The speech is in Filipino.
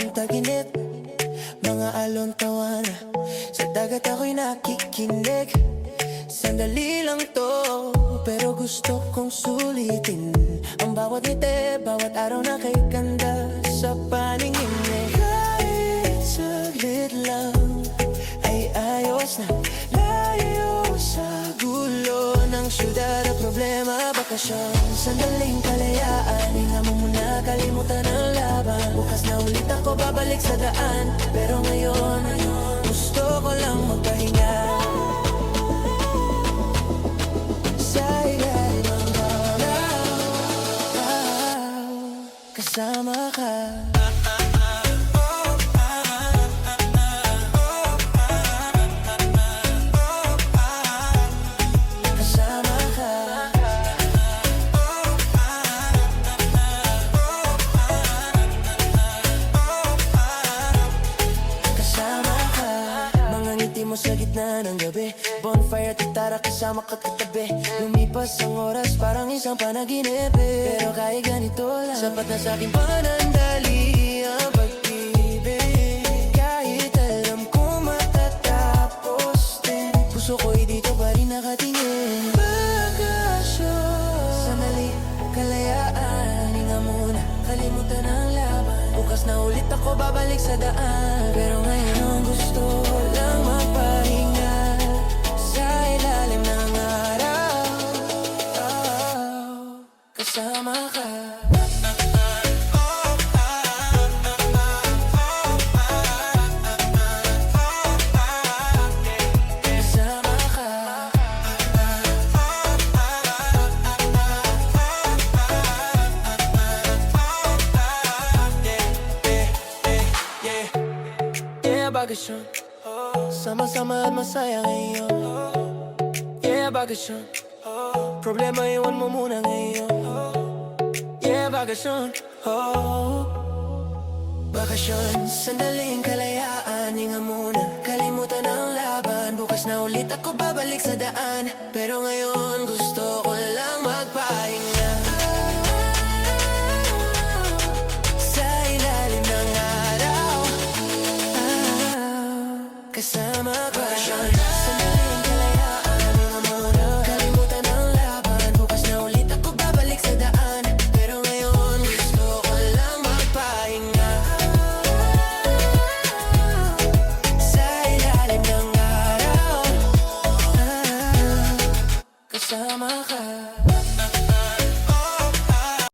ng taginip, mga alon tawana. Sa dagat ako'y nakikinig. Sandali lang to, pero gusto kong sulitin ang bawat ngiti, bawat araw na kay ganda sa paningin mo. Kahit saglit lang ay ayos na, layo sa gulo ng syudad at problema, bakasyon. Sandaling kalayaan, hinga mo muna, kalimutan ang laban. Bukas na ulit ako babalik sa daan, pero ngayon gusto ko lang magpahinga. Sa ilalim ng araw, kasama ka. Mo sa gitna ng gabi, bonfire at gitara kasama ka katabi. Lumipas ang oras parang isang panaginip, pero kahit ganito lang, sapat na sa aking panandali ang pag-ibig. Kahit alam ko matatapos din, puso ko'y dito pa rin nakatingin. Bakasyon, sandali, kalayaan, hinga muna, kalimutan ang laban. Bukas na ulit ako babalik sa daan, pero ngayon gusto lang magpahinga. Sa ilalim ng araw, kasama ka. Bakasyon, sama-sama at masaya ngayon. Yeah, bakasyon, problema iwan mo muna ngayon. Yeah, bakasyon, bakasyon, sandaling kalayaan, hinga muna, kalimutan ang laban. Bukas na ulit ako babalik sa daan, pero ngayon gusto ko lang magpahinga. Kasama ka. Sandaling kalayaan, hinga muna, kalimutan ang laban. Bukas na ulit ako babalik sa daan, pero ngayon gusto ko lang magpahinga. Sa ilalim ng araw, kasama ka.